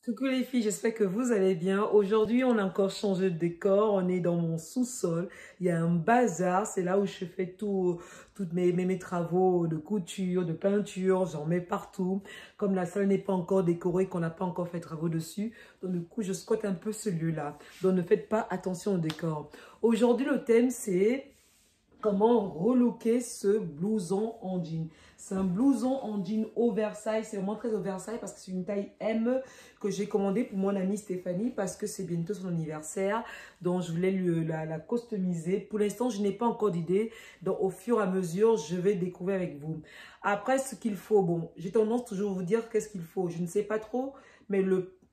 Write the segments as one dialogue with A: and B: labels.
A: Coucou les filles, j'espère que vous allez bien. Aujourd'hui, on a encore changé de décor. On est dans mon sous-sol. Il y a un bazar. C'est là où je fais tous mes travaux de couture, de peinture. J'en mets partout. Comme la salle n'est pas encore décorée, qu'on n'a pas encore fait de travaux dessus. Donc du coup, je squatte un peu ce lieu-là. Donc ne faites pas attention au décor. Aujourd'hui, le thème, c'est comment relooker ce blouson en jean. C'est un blouson en jean oversize. C'est vraiment très oversize parce que c'est une taille M que j'ai commandé pour mon amie Stéphanie parce que c'est bientôt son anniversaire. Donc, je voulais la customiser. Pour l'instant, je n'ai pas encore d'idée. Donc, au fur et à mesure, je vais découvrir avec vous. Après, ce qu'il faut, bon, j'ai tendance toujours à vous dire qu'est-ce qu'il faut. Je ne sais pas trop, mais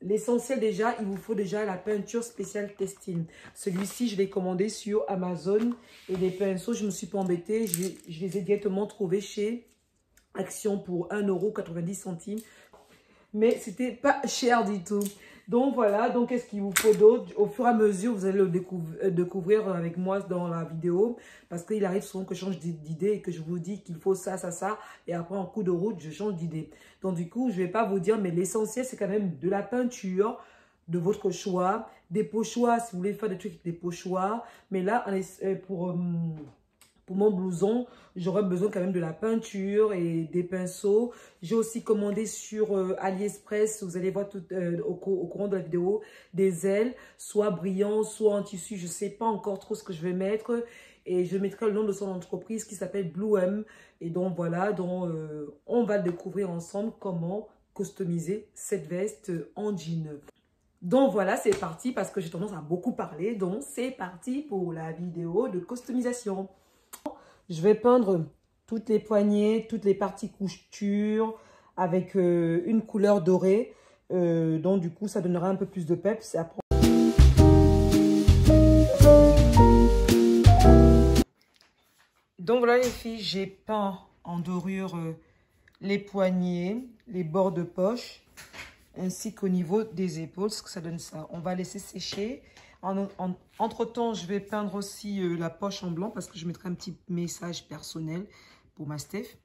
A: l'essentiel déjà, il vous faut déjà la peinture spéciale Testine. Celui-ci, je l'ai commandé sur Amazon. Et les pinceaux, je ne me suis pas embêtée. Je les ai directement trouvés chez Action pour 1,90 €. Mais c'était pas cher du tout. Donc voilà, donc qu'est-ce qu'il vous faut d'autre? Au fur et à mesure, vous allez le découvrir avec moi dans la vidéo. Parce qu'il arrive souvent que je change d'idée et que je vous dis qu'il faut ça, ça, ça. Et après, en cours de route, je change d'idée. Donc du coup, je ne vais pas vous dire, mais l'essentiel, c'est quand même de la peinture de votre choix. Des pochoirs, si vous voulez faire des trucs avec des pochoirs. Mais là, pour mon blouson, j'aurais besoin quand même de la peinture et des pinceaux. J'ai aussi commandé sur AliExpress, vous allez voir tout, au courant de la vidéo, des ailes, soit brillantes, soit en tissu. Je ne sais pas encore trop ce que je vais mettre. Et je mettrai le nom de son entreprise qui s'appelle Blue M. Et donc voilà, donc, on va découvrir ensemble comment customiser cette veste en jean. Donc voilà, c'est parti parce que j'ai tendance à beaucoup parler. Donc c'est parti pour la vidéo de customisation. Je vais peindre toutes les poignées, toutes les parties couture avec une couleur dorée. Donc du coup, ça donnera un peu plus de peps. Donc voilà les filles, j'ai peint en dorure les poignets, les bords de poche, ainsi qu'au niveau des épaules, ce que ça donne ça. On va laisser sécher. Entre-temps, je vais peindre aussi la poche en blanc parce que je mettrai un petit message personnel pour ma Steph.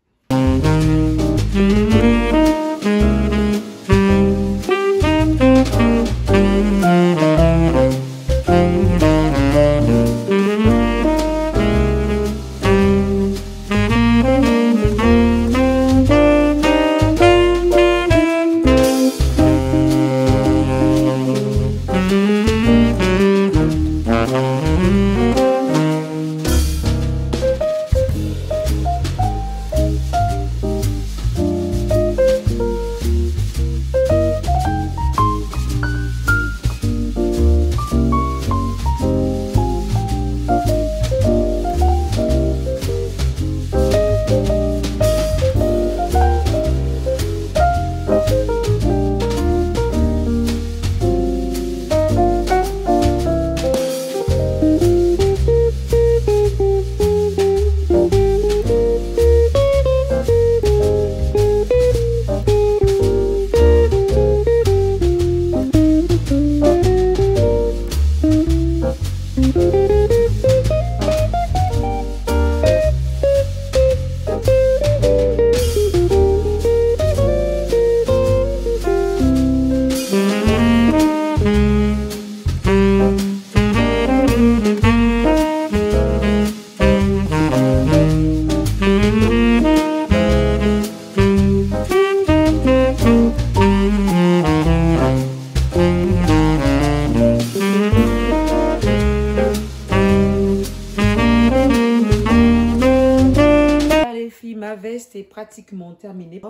A: Ma veste est pratiquement terminée.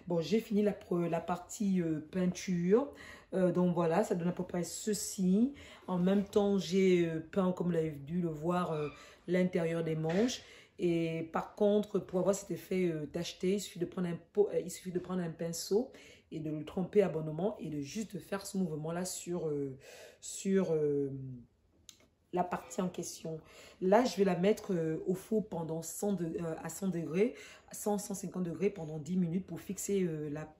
A: Bon, j'ai fini la partie peinture. Donc voilà, ça donne à peu près ceci. En même temps, j'ai peint, comme vous l'avez dû le voir, l'intérieur des manches. Et par contre, pour avoir cet effet tacheté, il suffit de prendre un pinceau et de le tremper abondamment et de juste faire ce mouvement-là sur la partie en question. Là, je vais la mettre au four pendant à 100 degrés, 150 degrés pendant 10 minutes pour fixer la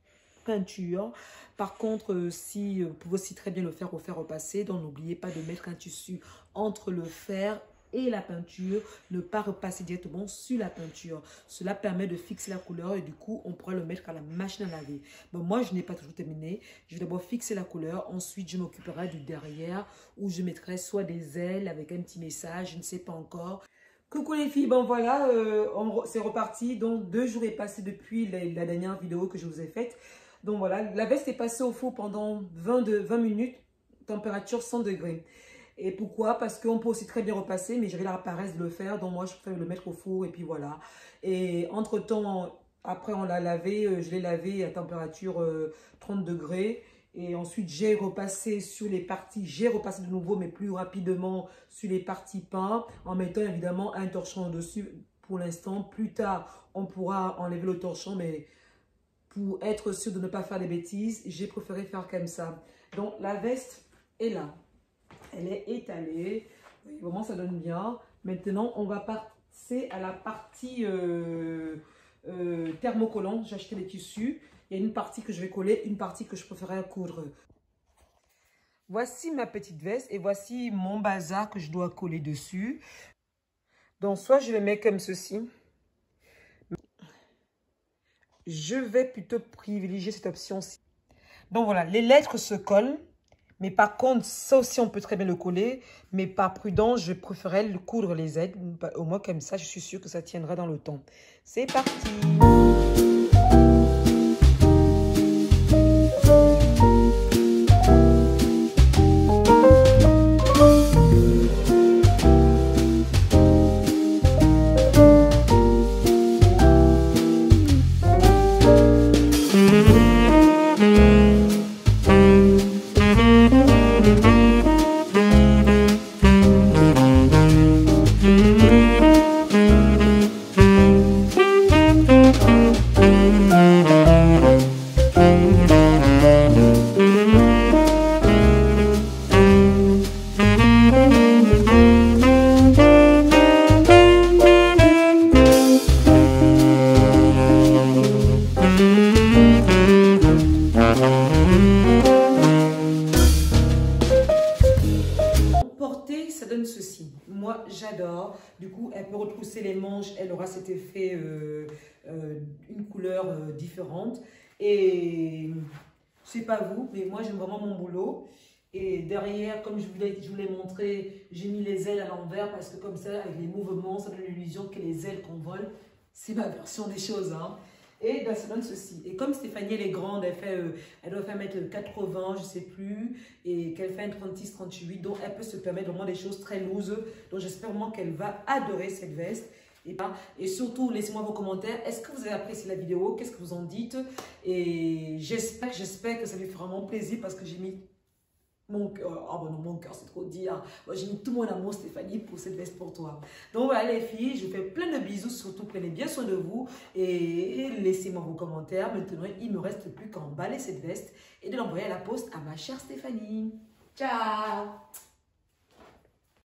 A: peinture. Par contre, si vous pouvez aussi très bien le faire au fer repasser, donc n'oubliez pas de mettre un tissu entre le fer et la peinture, ne pas repasser directement sur la peinture. Cela permet de fixer la couleur et du coup, on pourra le mettre à la machine à laver. Bon, moi, je n'ai pas toujours terminé. Je vais d'abord fixer la couleur. Ensuite, je m'occuperai du derrière où je mettrai soit des ailes avec un petit message, je ne sais pas encore. Coucou les filles, bon voilà, c'est reparti. Donc 2 jours est passé depuis la dernière vidéo que je vous ai faite. Donc voilà, la veste est passée au four pendant 20 minutes, température 100 degrés. Et pourquoi? Parce qu'on peut aussi très bien repasser, mais j'avais la paresse de le faire. Donc moi, je préfère le mettre au four et puis voilà. Et entre-temps, après on l'a lavé, je l'ai lavé à température 30 degrés. Et ensuite, j'ai repassé sur les parties, j'ai repassé de nouveau, mais plus rapidement sur les parties peintes, en mettant évidemment un torchon dessus pour l'instant. Plus tard, on pourra enlever le torchon, mais pour être sûr de ne pas faire des bêtises, j'ai préféré faire comme ça. Donc, la veste est là. Elle est étalée. Vous voyez, vraiment, ça donne bien. Maintenant, on va passer à la partie thermocollant. J'ai acheté les tissus. Il y a une partie que je vais coller, une partie que je préférerais coudre. Voici ma petite veste et voici mon bazar que je dois coller dessus. Donc, soit je le mets comme ceci. Je vais plutôt privilégier cette option-ci. Donc, voilà, les lettres se collent. Mais par contre, ça aussi, on peut très bien le coller. Mais par prudence, je préférais le coudre les ailes. Au moins, comme ça, je suis sûre que ça tiendra dans le temps. C'est parti! Ça donne ceci. Moi, j'adore. Du coup, elle peut retrousser les manches. Elle aura cet effet, une couleur différente. Et je sais pas vous, mais moi, j'aime vraiment mon boulot. Et derrière, comme je vous l'ai montré, j'ai mis les ailes à l'envers parce que comme ça, avec les mouvements, ça donne l'illusion que les ailes qu'on vole. C'est ma version des choses, hein. Et ben, ça donne ceci. Et comme Stéphanie, elle est grande, elle doit faire 1m80, je ne sais plus, et qu'elle fait un 36-38, donc elle peut se permettre vraiment des choses très loose. Donc j'espère vraiment qu'elle va adorer cette veste. Et surtout, laissez-moi vos commentaires. Est-ce que vous avez apprécié la vidéo? Qu'est-ce que vous en dites? Et j'espère que ça lui fera vraiment plaisir parce que j'ai mis mon cœur. Oh, bon, non, mon cœur, c'est trop dire. J'ai mis tout mon amour, Stéphanie, pour cette veste pour toi. Donc voilà les filles, je vous fais plein de bisous. Surtout, prenez bien soin de vous. Et laissez-moi vos commentaires. Maintenant, il ne me reste plus qu'à emballer cette veste et de l'envoyer à la poste à ma chère Stéphanie. Ciao!